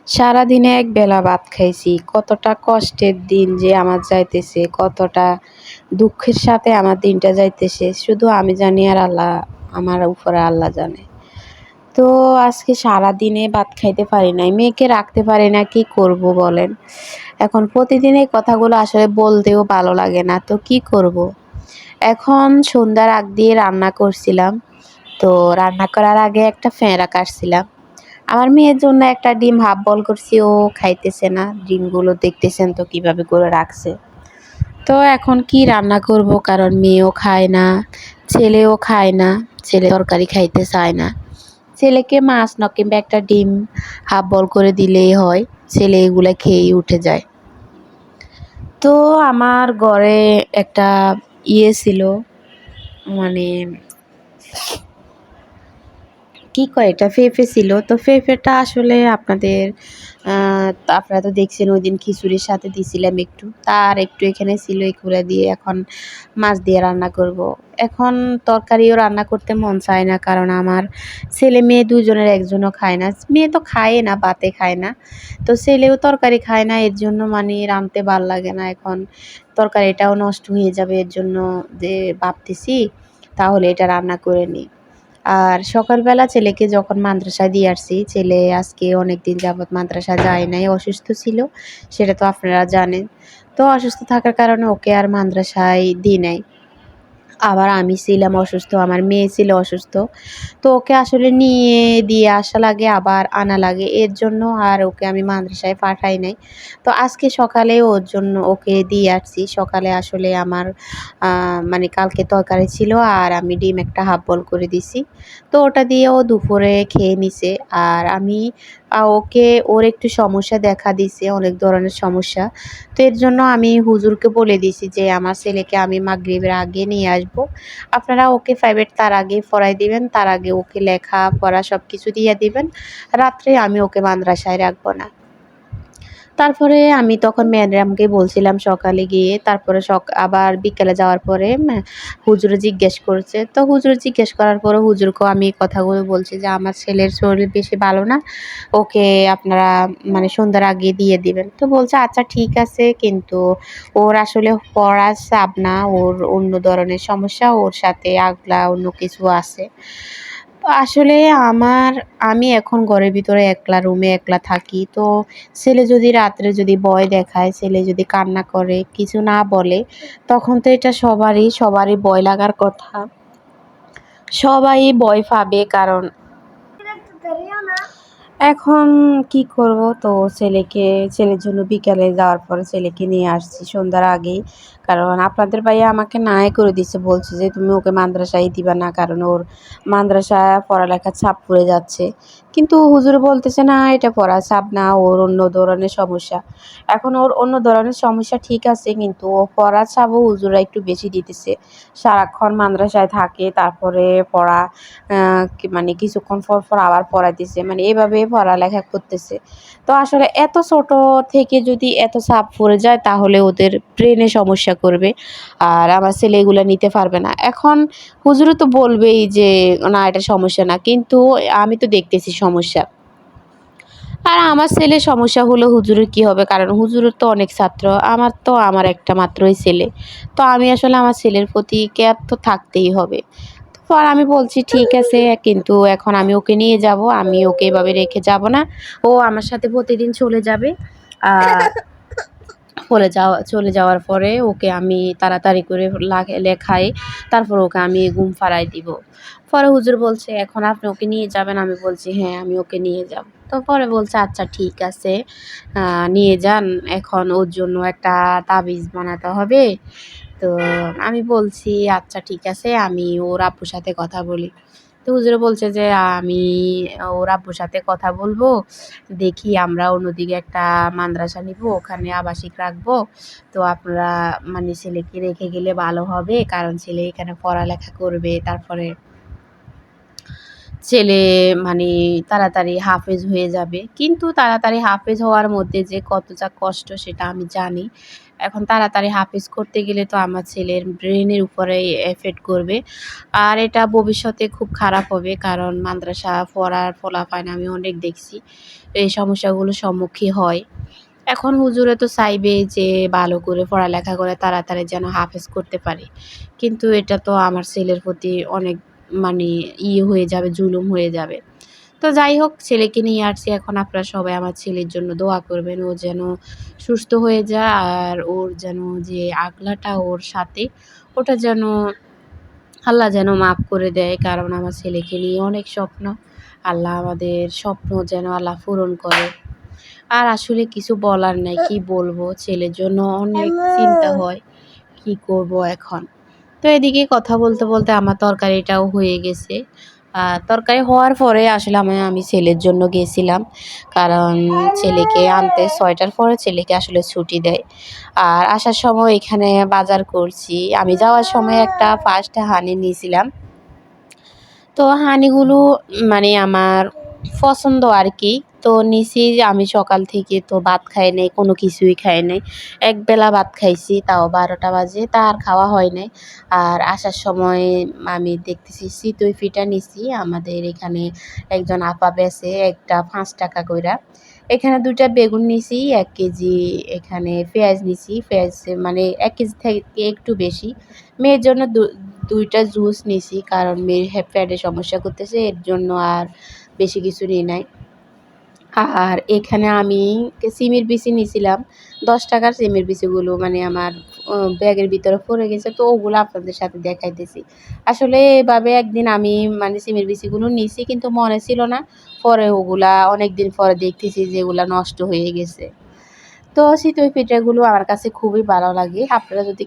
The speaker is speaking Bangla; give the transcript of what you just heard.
সারাদিনে এক বেলা ভাত খাইছি। কতটা কষ্টের দিন যে আমার যাইতেছে, কতটা দুঃখের সাথে আমার দিনটা যাইতেছে শুধু আমি জানি আর আল্লাহ, আমার উপরে আল্লাহ জানে। তো আজকে সারাদিনে ভাত খাইতে পারি নাই। মেয়েকে রাখতে পারি না, কি করব বলেন? এখন প্রতিদিন এই কথাগুলো আসলে বলতেও ভালো লাগে না। তো কি করব? এখন সন্ধ্যার আগ দিয়ে রান্না করছিলাম। তো রান্না করার আগে একটা ফেঁড়া কাটছিলাম। আমার মেয়ের জন্য একটা ডিম হাফ বল করছি, ও খাইতেছে না। ডিমগুলো দেখতেছেন তো কিভাবে করে রাখছে। তো এখন কি রান্না করব, কারণ মেয়েও খায় না, ছেলেও খায় না। ছেলে তরকারি খাইতে চায় না। ছেলেকে মাছ না কিংবা একটা ডিম হাফ বল করে দিলেই হয়, ছেলে এগুলা খেয়েই উঠে যায়। তো আমার ঘরে একটা ছিল, মানে কি কয় এটা, পেঁপে ছিল। তো পেঁপেটা আসলে আপনারা তো দেখছেন ওইদিন খিচুড়ির সাথে দিছিলাম একটু, তার একটু এখানে ছিল, এগুলা দিয়ে এখন মাছ দিয়ে রান্না করব। এখন তরকারিও রান্না করতে মন চায় না, কারণ আমার ছেলে মেয়ে দুজনের একজনও খায় না। মেয়ে তো খায় না, ভাতে খায় না, তো ছেলেও তরকারি খায় না, এর জন্য মানে রাঁধতে ভাল লাগে না। এখন তরকারিটাও নষ্ট হয়ে যাবে, এর জন্য যে ভাবতেছি তাহলে এটা রান্না করে নিই। আর সকালবেলা ছেলেকে যখন মাদ্রাসায় দিয়ে আসছি, ছেলে আজকে অনেক দিন যাবৎ মাদ্রাসায় যায় নাই, অসুস্থ ছিল, সেটা তো আপনারা জানেন। তো অসুস্থ থাকার কারণে ওকে আর মাদ্রাসায় দিই নাই। আবার আমি ছিলাম অসুস্থ, আমার মেয়ে ছিল অসুস্থ। তো ওকে আসলে নিয়ে দিয়ে আসা লাগে, আবার আনা লাগে, এর জন্য আর ওকে আমি মাদ্রাসায় পাঠাই নাই। তো আজকে সকালে ওর জন্য ওকে দিয়ে আসছি। সকালে আসলে আমার মানে কালকে তরকারি ছিল, আর আমি ডিম একটা হাফ বল করে দিছি। তো ওটা দিয়ে ও দুপুরে খেয়ে নিছে। আর আমি ওকে, ওর একটু সমস্যা দেখা দিছে, অনেক ধরনের সমস্যা। তো এর জন্য আমি হুজুরকে বলে দিয়েছি যে আমার ছেলেকে আমি মাগরিবের আগে নিয়ে আসবো। আপনারা ওকে প্রাইভেট তার আগে পড়ায় দিবেন, তার আগে ওকে লেখা পড়া সব কিছু দিয়ে দিবেন। রাত্রে আমি ওকে মাদ্রাসায় রাখবো না। তারপরে আমি তখন ম্যাডামকে বলছিলাম সকালে গিয়ে, তারপরে আবার বিকেলে যাওয়ার পরে হুজুরে জিজ্ঞেস করছে। তো হুজুর জিজ্ঞেস করার পরে হুজুরকেও আমি এই কথাগুলো বলছি যে আমার ছেলের শরীর বেশি ভালো না, ওকে আপনারা মানে সন্ধ্যার আগে দিয়ে দিবেন। তো বলছে আচ্ছা ঠিক আছে, কিন্তু ওর আসলে পড়ার চাপ না, ওর অন্য ধরনের সমস্যা, ওর সাথে আগলা অন্য কিছু আছে। তো আসলে আমি এখন ঘরের ভিতরে একলা, রুমে একলা থাকি। তো ছেলে যদি রাত্রে যদি ভয় দেখায়, ছেলে যদি কান্না করে, কিছু না বলে, তখন তো এটা সবারই ভয় লাগার কথা। সবাই ভয় পাবে, কারণ এখন কি করব? তো ছেলের জন্য বিকালে যাওয়ার পরে ছেলেকে নিয়ে আসছি সন্ধ্যার আগেই। কারণ আপনাদের ভাইয়া আমাকে নাই করে দিছে, বলছে যে তুমি ওকে মাদ্রাসায় দিবা না, কারণ ওর মাদ্রাসায় পড়ালেখার চাপ পড়ে যাচ্ছে। কিন্তু হুজুর বলতেছে না, এটা পড়ার চাপ না, ওর অন্য ধরনের সমস্যা। এখন ওর অন্য ধরনের সমস্যা ঠিক আছে, কিন্তু ও পড়ার চাপও হুজুররা একটু বেশি দিতেছে। সারাক্ষণ মাদ্রাসায় থাকে, তারপরে পড়া মানে কিছুক্ষণ পর আবার পড়াইতেছে, মানে এভাবে পড়ালেখা করতেছে। তো আসলে এত ছোট থেকে যদি এত চাপ পড়ে যায়, তাহলে ওদের ব্রেনে সমস্যা করবে, আর আমার ছেলে এগুলো নিতে পারবে না। এখন হুজুরও তো বলবেই যে না, এটা সমস্যা না, কিন্তু আমি তো দেখতেছি সমস্যা। আর আমার ছেলের সমস্যা হলো হুজুরের কি হবে, কারণ হুজুরের তো অনেক ছাত্র, আমার একটা মাত্রই ছেলে। তো আমি আসলে আমার ছেলের প্রতি কেয়ার তো থাকতেই হবে। পর আমি বলছি ঠিক আছে, কিন্তু এখন আমি ওকে নিয়ে যাব, আমি ওকে এভাবে রেখে যাব না। ও আমার সাথে প্রতিদিন চলে যাবে। আর চলে যাওয়ার পরে ওকে আমি তাড়াতাড়ি করে লেখাই, তারপর ওকে আমি ঘুম পাড়ায় দিব। পরে হুজুর বলছে এখন আপনি ওকে নিয়ে যাবেন? আমি বলছি হ্যাঁ, আমি ওকে নিয়ে যাব। তো পরে বলছে আচ্ছা ঠিক আছে, নিয়ে যান। এখন ওর জন্য একটা তাবিজ বানাতে হবে। তো আমি বলছি আচ্ছা ঠিক আছে, আমি ওর আব্বুর সাথে কথা বলি। তো হুজুরে বলছে যে আমি ওর আব্বুর সাথে কথা বলবো, দেখি আমরা অন্যদিকে একটা মাদ্রাসা নিব, ওখানে আবাসিক রাখবো। তো আপনারা মানে ছেলেকে রেখে গেলে ভালো হবে, কারণ ছেলে এখানে পড়ালেখা করবে, তারপরে ছেলে মানে তাড়াতাড়ি হাফেজ হয়ে যাবে। কিন্তু তাড়াতাড়ি হাফেজ হওয়ার মধ্যে যে কতটা কষ্ট সেটা আমি জানি। এখন তাড়াতাড়ি হাফেজ করতে গেলে তো আমার ছেলের ব্রেনের উপরেই এফেক্ট করবে। আর এটা ভবিষ্যতে খুব খারাপ হবে, কারণ মাদ্রাসা পড়ার পোলাপাইন আমি অনেক দেখছি এই সমস্যাগুলোর সম্মুখীন হয়। এখন হুজুরে তো চাইবে যে ভালো করে পড়ালেখা করে তাড়াতাড়ি যেন হাফেজ করতে পারি। কিন্তু এটা তো আমার ছেলের প্রতি অনেক মানে হয়ে যাবে, জুলুম হয়ে যাবে। তো যাই হোক, ছেলেকে নিয়ে আসছি, এখন আপনারা সবাই আমার ছেলের জন্য দোয়া করবেন। ও যেন সুস্থ হয়ে যায়, আর ওর যেন যে আগলাটা ওর সাথে, ওটা যেন আল্লাহ যেন মাফ করে দেয়। কারণ আমার ছেলেকে নিয়ে অনেক স্বপ্ন। আল্লাহ আমাদের স্বপ্ন যেন আল্লাহ পূরণ করে। আর আসলে কিছু বলার নাই, কি বলবো, ছেলের জন্য অনেক চিন্তা হয়, কি করব এখন। তো এদিকে কথা বলতে বলতে আমার তরকারিটাও হয়ে গেছে। তরকারি হওয়ার পরে আসলে আমি ছেলের জন্য গেছিলাম, কারণ ছেলেকে আনতে 6টার পরে ছেলেকে আসলে ছুটি দেয়। আর আসার সময় এখানে বাজার করছি। আমি যাওয়ার সময় একটা ফার্স্ট হানি নিয়েছিলাম। তো হানিগুলো মানে আমার পছন্দ আর কি। তো নিছি, আমি সকাল থেকে তো ভাত খাই নাই, কোনো কিছুই খাই নাই। একবেলা ভাত খাইছি, তাও 12টা বাজে, তা আর খাওয়া হয় নাই। আর আসার সময় আমি দেখতেছি চিতই পিঠা নিছি। আমাদের এখানে একজন আপা বেচে, একটা 5 টাকা কইরা। এখানে 2টা বেগুন নিছি, 1 কেজি এখানে পেঁয়াজ নিছি। পেঁয়াজ মানে 1 কেজি থেকে একটু বেশি। মেয়ের জন্য 2টা জুস নিছি, কারণ মেয়ের পেটের সমস্যা করতেছে, এর জন্য আর বেশি কিছু নিই নাই। আর এখানে আমি সিমের বিচি নিছিলাম। 10 টাকার সিমের বিচিগুলো মানে আমার ব্যাগের ভিতরে পড়ে গেছে, তো ওগুলো আপনাদের সাথে দেখাইতেছি। আসলে এভাবে একদিন আমি মানে সিমের বিচিগুলো নিছি, কিন্তু মনে ছিল না। পরে ওগুলা অনেকদিন পরে দেখতেছি যে এগুলা নষ্ট হয়ে গেছে। তো চিতই পিঠাগুলো আমার কাছে খুবই ভালো লাগে। আপনারা যদি